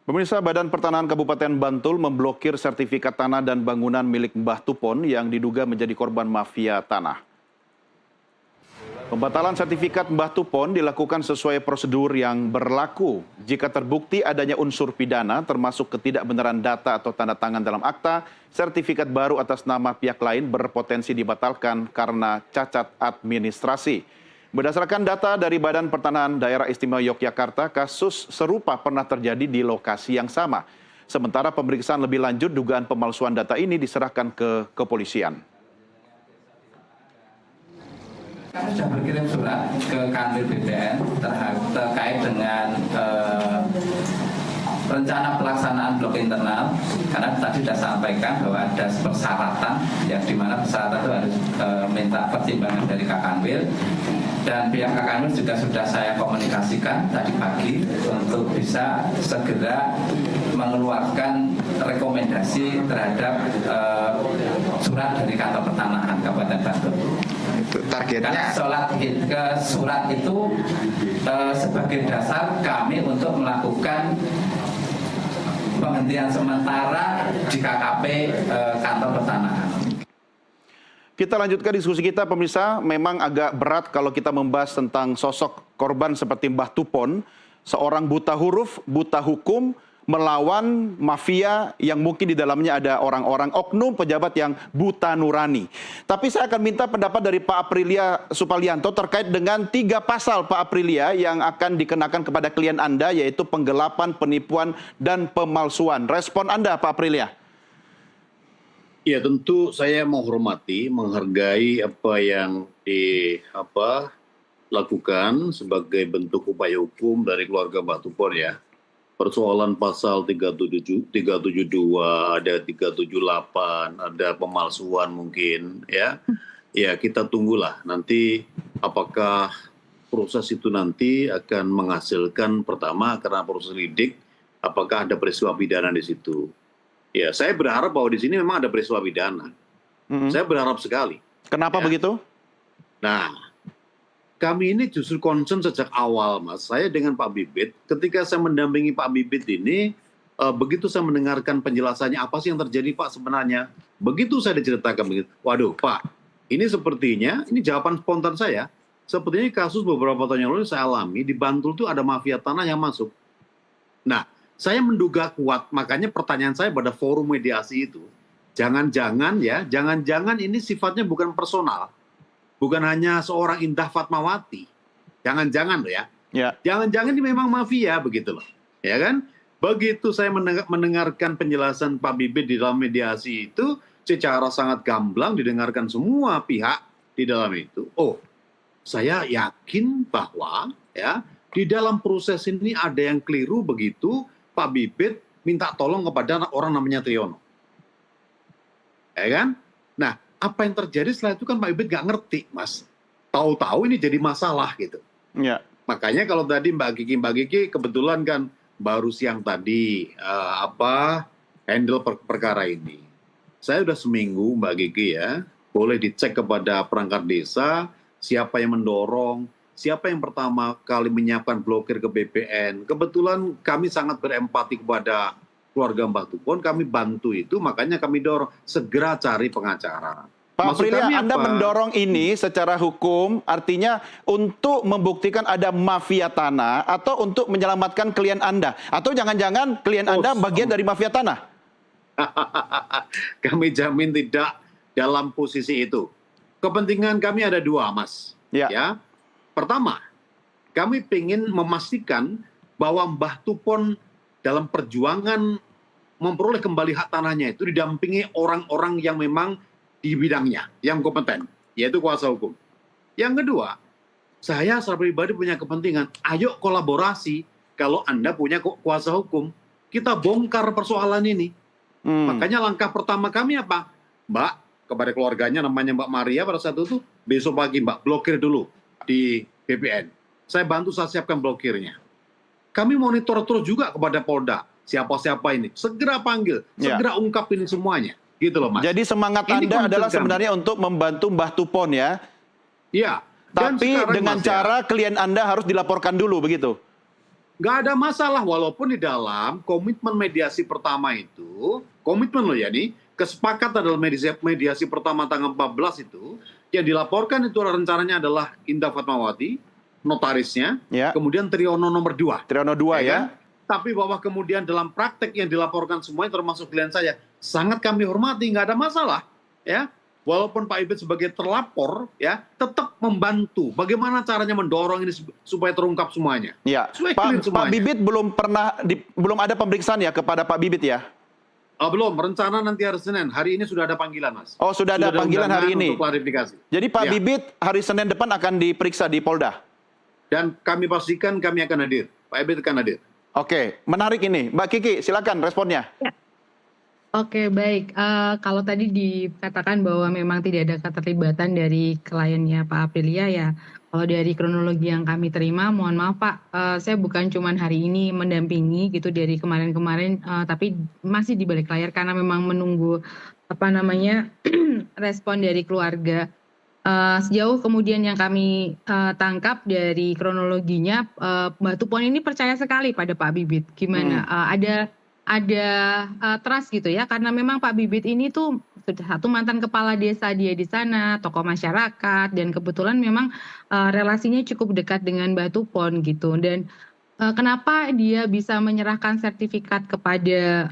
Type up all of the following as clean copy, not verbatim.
Pemirsa, Badan Pertanahan Kabupaten Bantul memblokir sertifikat tanah dan bangunan milik Mbah Tupon yang diduga menjadi korban mafia tanah. Pembatalan sertifikat Mbah Tupon dilakukan sesuai prosedur yang berlaku. Jika terbukti adanya unsur pidana termasuk ketidakbenaran data atau tanda tangan dalam akta, sertifikat baru atas nama pihak lain berpotensi dibatalkan karena cacat administrasi. Berdasarkan data dari Badan Pertanahan Daerah Istimewa Yogyakarta, kasus serupa pernah terjadi di lokasi yang sama. Sementara pemeriksaan lebih lanjut dugaan pemalsuan data ini diserahkan ke kepolisian. Kami sudah berkirim surat ke kanwil BPN terkait dengan rencana pelaksanaan blok internal, karena tadi sudah sampaikan bahwa ada persyaratan yang dimana persyaratan itu harus minta pertimbangan dari Kakanwil, dan pihak Kakanwil juga sudah saya komunikasikan tadi pagi untuk bisa segera mengeluarkan rekomendasi terhadap surat dari kantor pertanahan Kabupaten Bantul. Targetnya surat itu sebagai dasar kami untuk melakukan penghentian sementara di KKP kantor pertanahan. Kita lanjutkan diskusi kita, pemirsa. Memang agak berat kalau kita membahas tentang sosok korban seperti Mbah Tupon, seorang buta huruf, buta hukum, melawan mafia yang mungkin di dalamnya ada orang-orang oknum pejabat yang buta nurani. Tapi saya akan minta pendapat dari Pak Aprilia Supalianto terkait dengan 3 pasal Pak Aprilia yang akan dikenakan kepada klien Anda, yaitu penggelapan, penipuan, dan pemalsuan. Respon Anda, Pak Aprilia? Ya, tentu saya menghormati, menghargai apa yang dilakukan sebagai bentuk upaya hukum dari keluarga Mbah Tupon ya. Persoalan pasal 372, ada 378, ada pemalsuan mungkin ya. Ya, kita tunggulah nanti apakah proses itu nanti akan menghasilkan, pertama karena proses lidik, apakah ada peristiwa pidana di situ. Ya, saya berharap bahwa di sini memang ada peristiwa pidana. Saya berharap sekali. Kenapa begitu? Nah, kami ini justru concern sejak awal, Mas. Saya dengan Pak Bibit, ketika saya mendampingi Pak Bibit ini, begitu saya mendengarkan penjelasannya, apa sih yang terjadi Pak sebenarnya? Begitu saya diceritakan begitu, waduh Pak, ini sepertinya, ini jawaban spontan saya, sepertinya kasus beberapa tahun yang lalu saya alami, di Bantul itu ada mafia tanah yang masuk. Nah, saya menduga kuat, makanya pertanyaan saya pada forum mediasi itu, jangan-jangan ini sifatnya bukan personal, bukan hanya seorang Indah Fatmawati, jangan-jangan loh ya, jangan-jangan ini memang mafia begitu loh, ya kan? Begitu saya mendengarkan penjelasan Pak Bibit di dalam mediasi itu, secara sangat gamblang didengarkan semua pihak di dalam itu. Oh, saya yakin bahwa ya di dalam proses ini ada yang keliru begitu. Pak Bibit minta tolong kepada orang namanya Triyono. Ya kan? Nah, apa yang terjadi setelah itu kan Pak Bibit nggak ngerti, Mas. Tahu-tahu ini jadi masalah gitu. Ya. Makanya kalau tadi Mbak Kiki kebetulan kan baru siang tadi handle perkara ini. Saya udah seminggu Mbak Kiki ya, boleh dicek kepada perangkat desa, siapa yang mendorong, siapa yang pertama kali menyiapkan blokir ke BPN. Kebetulan kami sangat berempati kepada keluarga Mbah Tupon, kami bantu itu, makanya kami dorong segera cari pengacara. Pak Aprilia, Anda mendorong ini secara hukum, artinya untuk membuktikan ada mafia tanah atau untuk menyelamatkan klien Anda? Atau jangan-jangan klien Anda bagian dari mafia tanah? Kami jamin tidak dalam posisi itu. Kepentingan kami ada 2, Mas. Ya. Pertama, kami ingin memastikan bahwa Mbah Tupon dalam perjuangan memperoleh kembali hak tanahnya itu didampingi orang-orang yang memang di bidangnya, yang kompeten, yaitu kuasa hukum. Yang kedua, saya secara pribadi punya kepentingan, ayo kolaborasi kalau Anda punya kuasa hukum, kita bongkar persoalan ini. Makanya langkah pertama kami apa? Mbak, kepada keluarganya namanya Mbak Maria pada saat itu, besok pagi Mbak, blokir dulu di BPN. Saya bantu, saya siapkan blokirnya. Kami monitor terus juga kepada Polda. Siapa-siapa ini. Segera panggil. Segera ungkap ini semuanya. Gitu loh, Mas. Jadi semangat Anda adalah sebenarnya untuk membantu Mbah Tupon ya? Iya. Tapi dengan cara klien Anda harus dilaporkan dulu, begitu? nggak ada masalah walaupun di dalam komitmen mediasi pertama itu, komitmen loh ya nih, kesepakatan dalam mediasi pertama tanggal 14 itu, yang dilaporkan itu rencananya adalah Indah Fatmawati, notarisnya, Ya. kemudian Triyono nomor 2. Triyono 2 ya. kan? Tapi bahwa kemudian dalam praktek yang dilaporkan semuanya termasuk klien saya, sangat kami hormati, nggak ada masalah. Ya, walaupun Pak Ibit sebagai terlapor, ya tetap membantu. Bagaimana caranya mendorong ini supaya terungkap semuanya? Ya. Supaya clear Pak semuanya. Bibit belum ada pemeriksaan ya kepada Pak Bibit ya? Belum, rencana nanti hari Senin. Hari ini sudah ada panggilan, Mas. Oh, sudah ada panggilan hari undangan ini. untuk klarifikasi. Jadi Pak Ya. Bibit hari Senin depan akan diperiksa di Polda. Dan kami pastikan kami akan hadir. Pak Ibit akan hadir. Oke, menarik ini. Mbak Kiki, silakan responnya. Oke, baik. Kalau tadi dikatakan bahwa memang tidak ada keterlibatan dari kliennya Pak Aprilia ya. Kalau dari kronologi yang kami terima, mohon maaf Pak, saya bukan cuma hari ini mendampingi gitu dari kemarin-kemarin, tapi masih di balik layar karena memang menunggu respon dari keluarga. Sejauh kemudian yang kami tangkap dari kronologinya, Mbak Tupon ini percaya sekali pada Pak Bibit. Gimana? Ada trust gitu ya, karena memang Pak Bibit ini tuh sudah satu mantan kepala desa dia di sana, tokoh masyarakat, dan kebetulan memang relasinya cukup dekat dengan Mbak Tupon gitu. Dan kenapa dia bisa menyerahkan sertifikat kepada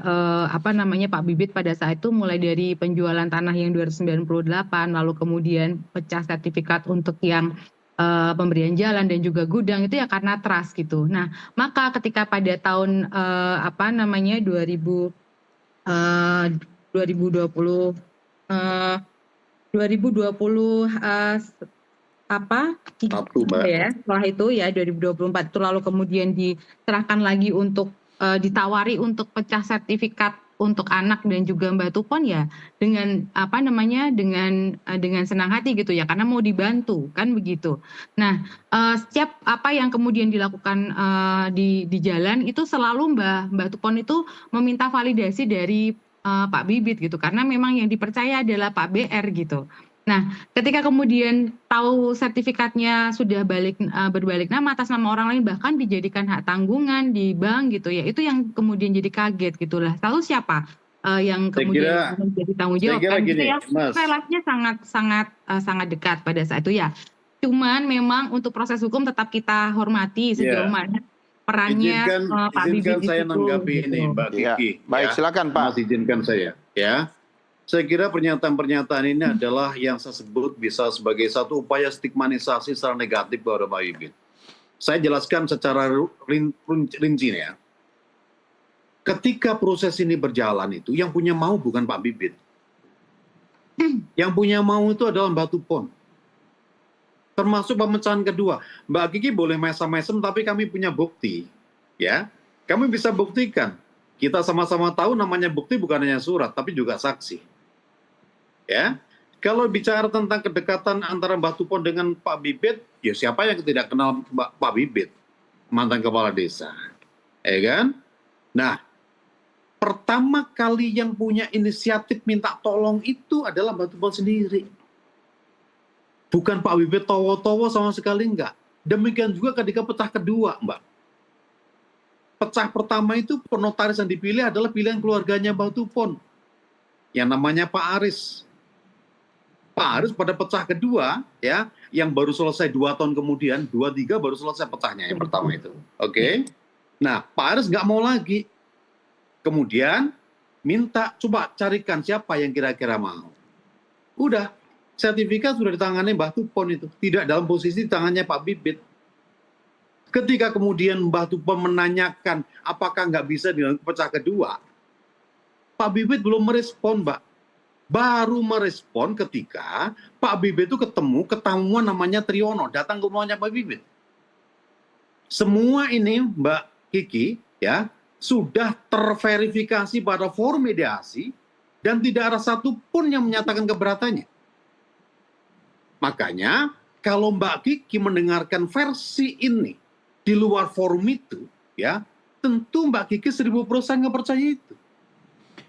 Pak Bibit pada saat itu, mulai dari penjualan tanah yang 298, lalu kemudian pecah sertifikat untuk yang pemberian jalan dan juga gudang, itu ya karena trust gitu. Nah, maka ketika pada tahun 2020 Satu, Mbak. ya, setelah itu ya 2024 itu lalu kemudian diserahkan lagi untuk ditawari untuk pecah sertifikat untuk anak dan juga Mbak Tupon ya dengan dengan senang hati gitu ya, karena mau dibantu kan begitu. Nah, setiap apa yang kemudian dilakukan di jalan itu selalu Mbak Tupon itu meminta validasi dari Pak Bibit gitu, karena memang yang dipercaya adalah Pak BR gitu. Nah, ketika kemudian tahu sertifikatnya sudah berbalik nama atas nama orang lain, bahkan dijadikan hak tanggungan di bank gitu ya, itu yang kemudian jadi kaget gitulah. Lalu siapa yang kemudian menjadi tanggung jawab? Kan gitu ya, relasinya sangat dekat pada saat itu ya. Cuman memang untuk proses hukum tetap kita hormati sejauh mana perannya Pak Bibit Izinkan saya itu, menanggapi gitu. ini, Mbak Kiki. Ya, baik, silakan, Pak. Mas izinkan saya, ya. Saya kira pernyataan-pernyataan ini adalah yang saya sebut bisa sebagai satu upaya stigmatisasi secara negatif kepada Pak Bibit. Saya jelaskan secara rinci ya. Ketika proses ini berjalan itu, yang punya mau bukan Pak Bibit. Yang punya mau itu adalah Mbak Tupon. Termasuk pemecahan kedua. Mbak Kiki boleh mesem-mesem, tapi kami punya bukti. Ya, kami bisa buktikan. Kita sama-sama tahu namanya bukti bukan hanya surat, tapi juga saksi. Ya, kalau bicara tentang kedekatan antara Mbak Tupon dengan Pak Bibit, ya siapa yang tidak kenal Pak Bibit, mantan kepala desa, ya kan? Nah, pertama kali yang punya inisiatif minta tolong itu adalah Mbak Tupon sendiri, bukan Pak Bibit towo-towo sama sekali enggak. Demikian juga ketika pecah kedua, Mbak. Pecah pertama itu penotaris yang dipilih adalah pilihan keluarganya Mbak Tupon, yang namanya Pak Aris. Pak Aris pada pecah kedua, ya, yang baru selesai 2 tahun kemudian, 23 baru selesai pecahnya yang pertama itu. Oke. Nah, Pak Aris nggak mau lagi. Kemudian minta, coba carikan siapa yang kira-kira mau. Udah, sertifikat sudah ditangani Mbak Tupon itu. Tidak dalam posisi di tangannya Pak Bibit. Ketika kemudian Mbak Tupon menanyakan apakah nggak bisa dilakukan pecah kedua, Pak Bibit belum merespon, Mbak. Baru merespon ketika Pak Bibit itu ketemuan namanya Triyono, datang ke rumahnya Pak Bibit. Semua ini Mbak Kiki ya sudah terverifikasi pada forum mediasi dan tidak ada satupun yang menyatakan keberatannya. Makanya kalau Mbak Kiki mendengarkan versi ini di luar forum itu, ya tentu Mbak Kiki 1000% nggak percaya itu.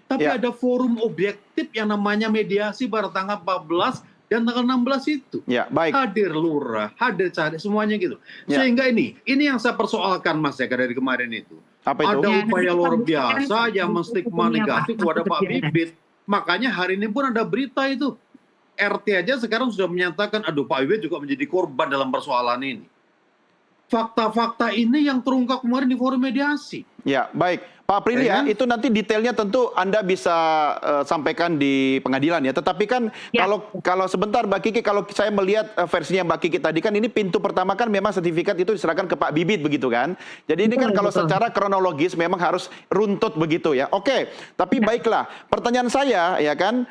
Tapi Ya. ada forum objektif yang namanya mediasi pada tanggal 14 dan tanggal 16 itu. Ya, baik. Hadir lurah, hadir caleg, semuanya gitu. Ya. Sehingga ini yang saya persoalkan Mas Eka dari kemarin itu. Apa itu? Ada Ya, upaya nanti luar pembuktian biasa yang menstigma hukumnya, Pak. negatif kepada Pak Berbeda. Bibit. Makanya hari ini pun ada berita itu. RT aja sekarang sudah menyatakan, aduh Pak Bibit juga menjadi korban dalam persoalan ini. Fakta-fakta ini yang terungkap kemarin di forum mediasi. Ya, baik. Pak Aprilia, Ya kan? itu nanti detailnya tentu Anda bisa sampaikan di pengadilan ya. Tetapi kan Ya. kalau sebentar Mbak Kiki, kalau saya melihat versinya Mbak Kiki tadi kan ini pintu pertama kan memang sertifikat itu diserahkan ke Pak Bibit begitu kan. Jadi ini kan Betul, kalau betul. secara kronologis memang harus runtut begitu ya. Oke, tapi baiklah. Pertanyaan saya ya kan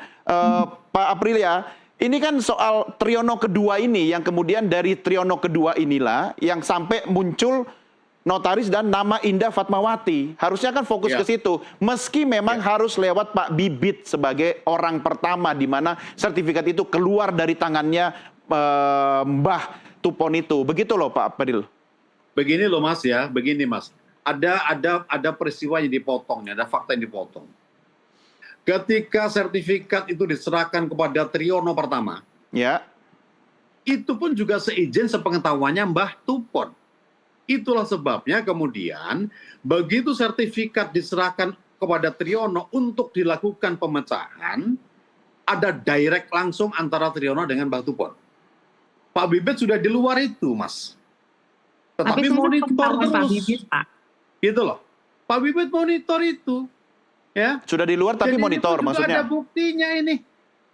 Pak Aprilia, ini kan soal Triyono kedua ini yang kemudian dari Triyono kedua inilah yang sampai muncul notaris dan nama Indah Fatmawati. Harusnya kan fokus Ya. ke situ. Meski memang harus lewat Pak Bibit sebagai orang pertama di mana sertifikat itu keluar dari tangannya Mbah Tupon itu. Begitu loh Pak Fadil. Begini loh Mas ya, begini Mas. Ada peristiwa yang dipotong, ada fakta yang dipotong. Ketika sertifikat itu diserahkan kepada Triyono pertama, Ya. itu pun juga seizin sepengetahuannya Mbah Tupon. Itulah sebabnya kemudian begitu sertifikat diserahkan kepada Triyono untuk dilakukan pemecahan, ada direct langsung antara Triyono dengan Mbah Tupon. Pak Bibit sudah di luar itu, Mas. Tetapi semua monitor pengetahuan Pak terus. Bibit, Pak. Gitu loh. Pak Bibit monitor itu. Ya. Sudah di luar tapi Jadi monitor itu juga maksudnya. ada buktinya ini.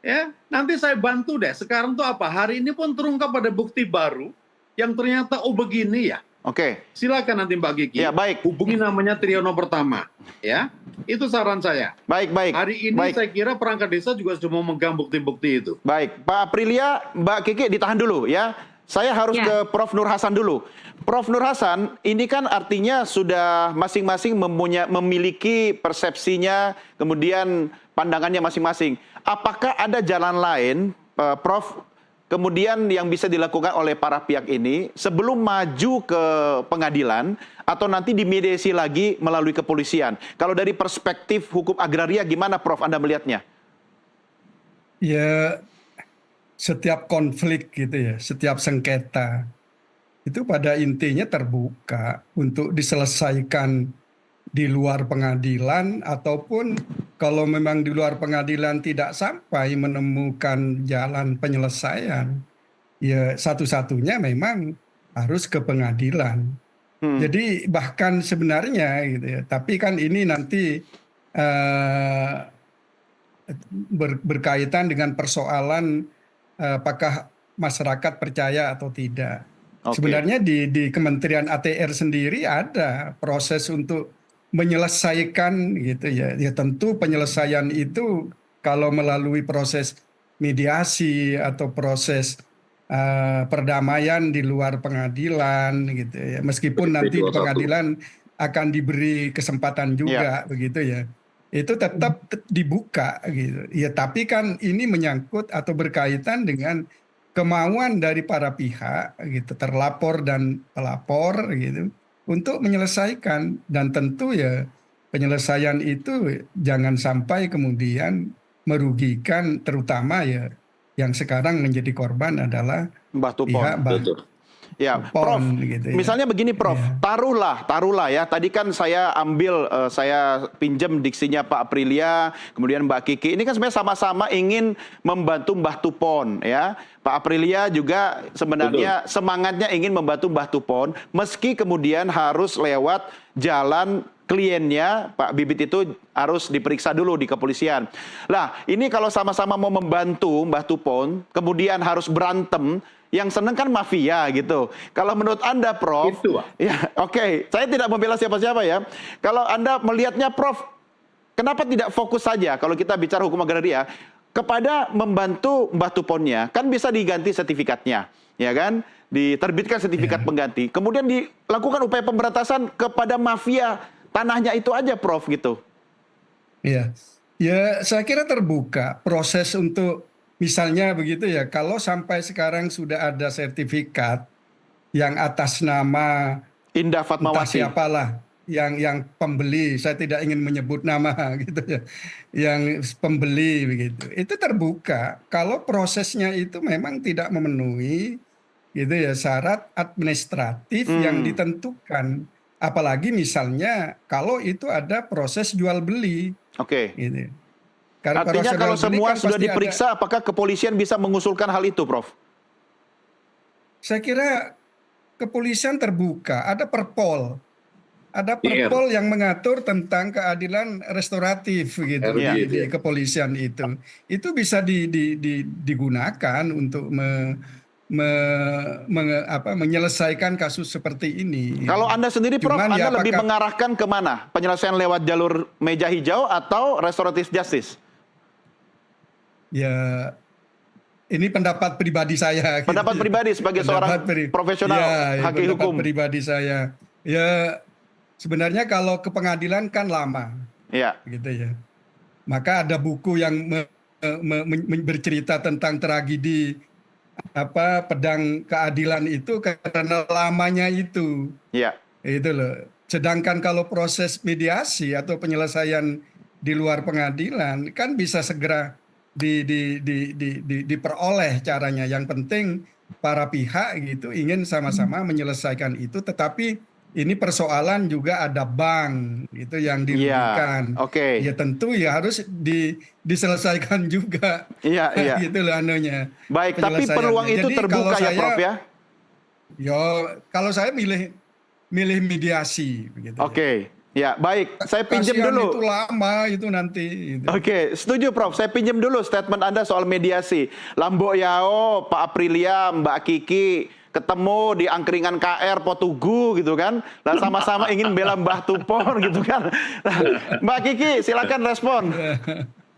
Ya, nanti saya bantu deh. Sekarang tuh apa? Hari ini pun terungkap ada bukti baru yang ternyata begini ya. Oke. Silakan nanti Mbak Kiki. Ya, baik. Hubungi namanya Triyono pertama, ya. Itu saran saya. Baik. Hari ini Baik. saya kira perangkat desa juga sudah mau memegang bukti-bukti itu. Baik, Pak Aprilia, Mbak Kiki ditahan dulu ya. Saya harus Ya. ke Prof. Nur Hasan dulu. Prof. Nur Hasan, ini kan artinya sudah masing-masing memiliki persepsinya, kemudian pandangannya masing-masing. Apakah ada jalan lain, Prof., kemudian yang bisa dilakukan oleh para pihak ini sebelum maju ke pengadilan atau nanti dimediasi lagi melalui kepolisian? Kalau dari perspektif hukum agraria gimana Prof. Anda melihatnya? Ya, setiap konflik gitu ya, setiap sengketa itu pada intinya terbuka untuk diselesaikan di luar pengadilan ataupun kalau memang di luar pengadilan tidak sampai menemukan jalan penyelesaian, ya satu-satunya memang harus ke pengadilan. Jadi bahkan sebenarnya gitu ya, tapi kan ini nanti berkaitan dengan persoalan apakah masyarakat percaya atau tidak. Oke. Sebenarnya di Kementerian ATR sendiri ada proses untuk menyelesaikan gitu ya. Ya tentu penyelesaian itu kalau melalui proses mediasi atau proses perdamaian di luar pengadilan gitu ya. Meskipun nanti di pengadilan akan diberi kesempatan juga begitu ya. Itu tetap dibuka gitu. Ya tapi kan ini menyangkut atau berkaitan dengan kemauan dari para pihak gitu, terlapor dan pelapor gitu untuk menyelesaikan, dan tentu ya penyelesaian itu jangan sampai kemudian merugikan terutama ya yang sekarang menjadi korban adalah Mbah Tupon. pihak Mbah Ya, Prof. Tupon gitu ya. Misalnya begini, Prof. Ya. Taruhlah ya. Tadi kan saya ambil, saya pinjam diksinya Pak Aprilia, kemudian Mbak Kiki. Ini kan sebenarnya sama-sama ingin membantu Mbah Tupon, ya. Pak Aprilia juga sebenarnya semangatnya ingin membantu Mbah Tupon, meski kemudian harus lewat jalan kliennya Pak Bibit itu harus diperiksa dulu di kepolisian. Lah, ini kalau sama-sama mau membantu Mbah Tupon, kemudian harus berantem, yang seneng kan mafia gitu. Kalau menurut Anda, Prof, Itu, Pak. ya oke, saya tidak membela siapa-siapa ya. Kalau Anda melihatnya, Prof, kenapa tidak fokus saja kalau kita bicara hukum agraria kepada membantu Mbah Tuponnya? Kan bisa diganti sertifikatnya, ya kan? Diterbitkan sertifikat pengganti. Kemudian dilakukan upaya pemberantasan kepada mafia tanahnya itu aja, Prof, gitu. Iya. Ya, saya kira terbuka proses untuk misalnya begitu ya, kalau sampai sekarang sudah ada sertifikat yang atas nama Indah entah Fatmawati. siapalah yang pembeli, saya tidak ingin menyebut nama gitu ya, yang pembeli begitu, itu terbuka kalau prosesnya itu memang tidak memenuhi gitu ya syarat administratif yang ditentukan, apalagi misalnya kalau itu ada proses jual beli Oke. gitu. Karena Artinya proses kalau jual beli semua kan sudah pasti ada. diperiksa, apakah kepolisian bisa mengusulkan hal itu, Prof? Saya kira kepolisian terbuka, ada perpol. Ada IR. perpol yang mengatur tentang keadilan restoratif gitu RG itu di ya. kepolisian itu. Itu bisa digunakan untuk menyelesaikan kasus seperti ini. Kalau Anda sendiri, Prof, Cuman Anda ya lebih apakah- mengarahkan kemana? Penyelesaian lewat jalur meja hijau atau restoratif justice? Ya, ini pendapat pribadi saya. gitu Pendapat ya. pribadi sebagai seorang profesional Ya, hakim pendapat hukum. pribadi saya. Ya, sebenarnya kalau ke pengadilan kan lama. Ya. Gitu ya. Maka ada buku yang bercerita tentang tragedi pedang keadilan itu karena lamanya itu. Ya. Itu loh. Sedangkan kalau proses mediasi atau penyelesaian di luar pengadilan kan bisa segera diperoleh caranya. Yang penting para pihak gitu ingin sama-sama menyelesaikan itu, tetapi ini persoalan juga ada bank itu yang dirugikan. Oke. Ya tentu ya harus diselesaikan juga. Iya, iya. Gitu loh anunya. Baik, tapi penyelesaiannya. peluang itu Jadi terbuka kalau ya, saya- Prof ya? Kalau saya milih mediasi begitu. Oke. Ya, baik. Saya pinjam Kasihan dulu. itu lama itu nanti. Gitu. Oke, setuju Prof. Saya pinjam dulu statement Anda soal mediasi. Lambok Yao, Pak Aprilia, Mbak Kiki ketemu di angkringan KR Potugu gitu kan. Lah sama-sama ingin bela Mbah Tupon gitu kan. Nah, Mbak Kiki silakan respon.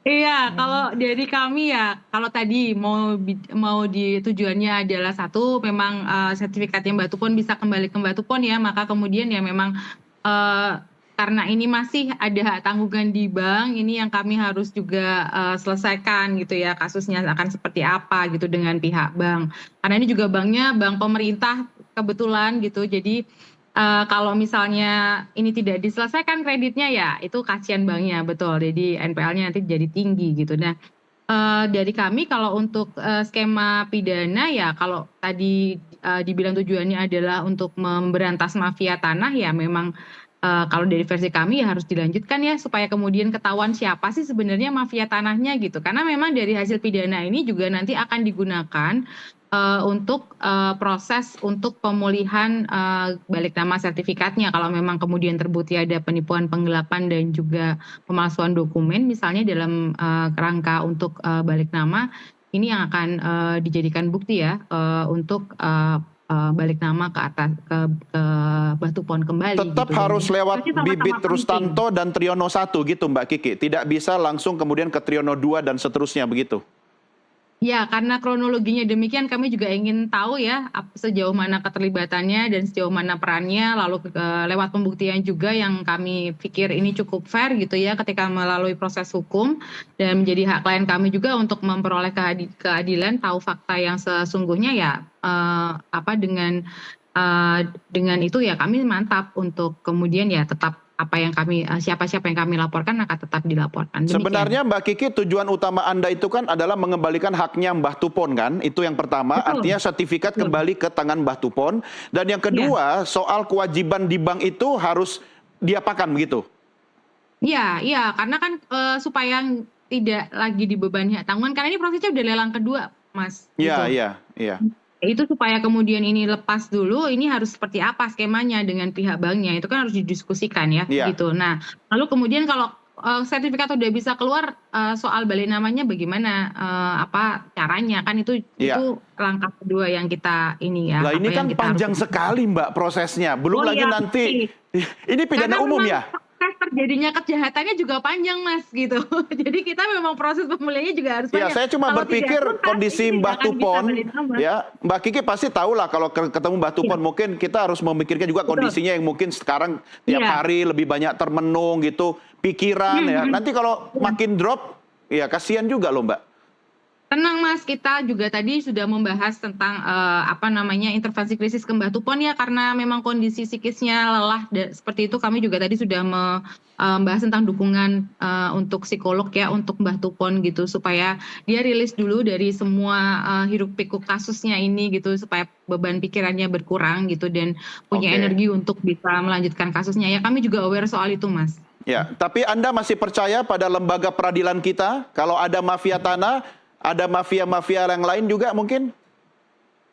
Iya, kalau dari kami ya, kalau tadi mau di tujuannya adalah satu, memang sertifikatnya Mbak Tupon bisa kembali ke Mbak Tupon ya, maka kemudian ya memang karena ini masih ada hak tanggungan di bank, ini yang kami harus juga selesaikan gitu ya, kasusnya akan seperti apa gitu dengan pihak bank. Karena ini juga banknya bank pemerintah kebetulan gitu, jadi kalau misalnya ini tidak diselesaikan kreditnya ya itu kasihan banknya, betul. Jadi NPL-nya nanti jadi tinggi gitu. Nah, dari kami kalau untuk skema pidana ya kalau tadi dibilang tujuannya adalah untuk memberantas mafia tanah ya memang kalau dari versi kami ya harus dilanjutkan ya supaya kemudian ketahuan siapa sih sebenarnya mafia tanahnya gitu. Karena memang dari hasil pidana ini juga nanti akan digunakan untuk proses untuk pemulihan balik nama sertifikatnya kalau memang kemudian terbukti ada penipuan, penggelapan dan juga pemalsuan dokumen misalnya dalam kerangka untuk balik nama, ini yang akan dijadikan bukti ya untuk balik nama ke atas ke Batu Pon kembali. Tetap gitu. harus lewat Tapi sama-sama Bibit penting. Rustanto dan Triono 1 gitu Mbak Kiki. Tidak bisa langsung kemudian ke Triono 2 dan seterusnya begitu. Ya, karena kronologinya demikian kami juga ingin tahu ya sejauh mana keterlibatannya dan sejauh mana perannya, lalu lewat pembuktian juga yang kami pikir ini cukup fair gitu ya ketika melalui proses hukum dan menjadi hak klien kami juga untuk memperoleh keadilan, tahu fakta yang sesungguhnya ya dengan itu ya kami mantap untuk kemudian ya tetap apa yang kami siapa-siapa yang kami laporkan akan tetap dilaporkan. Demikian. Sebenarnya Mbak Kiki tujuan utama Anda itu kan adalah mengembalikan haknya Mbah Tupon kan? Itu yang pertama, Betul. artinya sertifikat kembali ke tangan Mbah Tupon. Dan yang kedua, soal kewajiban di bank itu harus diapakan begitu? Iya, karena kan supaya tidak lagi dibebani hak tanggungan karena ini prosesnya udah lelang kedua, Mas. Iya, gitu. iya. Itu supaya kemudian ini lepas dulu, ini harus seperti apa skemanya dengan pihak banknya, itu kan harus didiskusikan ya, Iya. gitu. Nah, lalu kemudian kalau sertifikat udah bisa keluar, soal balik namanya bagaimana, apa caranya, kan itu Iya. langkah kedua yang kita ini ya. Lah ini apa kan yang kita panjang harus- sekali Mbak prosesnya. Belum Oh, lagi iya, nanti, ini pidana Karena umum memang ya? proses terjadinya kejahatannya juga panjang Mas gitu. Jadi kita memang proses pemulihannya juga harus Ya, panjang. saya cuma Kalau berpikir tidak tuntas, kondisi ini Mbah tidak akan bisa Tupon, balik nama. ya Mbak Kiki pasti tahu lah kalau ketemu Mbah Tupon mungkin kita harus memikirkan juga Betul. kondisinya yang mungkin sekarang tiap Iya. hari lebih banyak termenung gitu, pikiran ya. Nanti kalau makin drop, ya kasihan juga loh Mbak. Tenang Mas, kita juga tadi sudah membahas tentang intervensi krisis ke Mbah Tupon ya, karena memang kondisi psikisnya lelah seperti itu. Kami juga tadi sudah membahas tentang dukungan untuk psikolog ya untuk Mbah Tupon gitu, supaya dia rilis dulu dari semua hiruk pikuk kasusnya ini gitu, supaya beban pikirannya berkurang gitu dan punya Oke. energi untuk bisa melanjutkan kasusnya ya. Kami juga aware soal itu Mas. Ya, tapi Anda masih percaya pada lembaga peradilan kita? Kalau ada mafia tanah, ada mafia-mafia yang lain juga mungkin?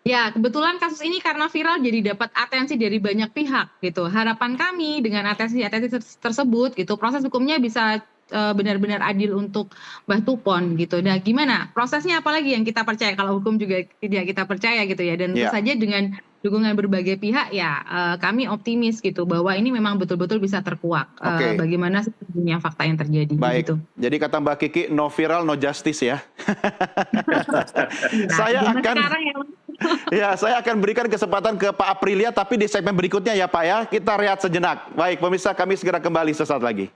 Ya, kebetulan kasus ini karena viral jadi dapat atensi dari banyak pihak gitu. Harapan kami dengan atensi-atensi tersebut gitu, proses hukumnya bisa benar-benar adil untuk Mbah Tupon gitu. Nah, gimana? Prosesnya apalagi yang kita percaya kalau hukum juga tidak kita percaya gitu ya. Dan tentu Ya. saja dengan dukungan berbagai pihak ya kami optimis gitu bahwa ini memang betul-betul bisa terkuak Oke. bagaimana sesungguhnya fakta yang terjadi Baik, gitu. jadi kata Mbak Kiki, no viral, no justice ya. Nah, Saya zaman akan- sekarang ya, Ya, saya akan berikan kesempatan ke Pak Aprilia, tapi di segmen berikutnya ya Pak ya. Kita rehat sejenak. Baik, pemirsa, kami segera kembali sesaat lagi.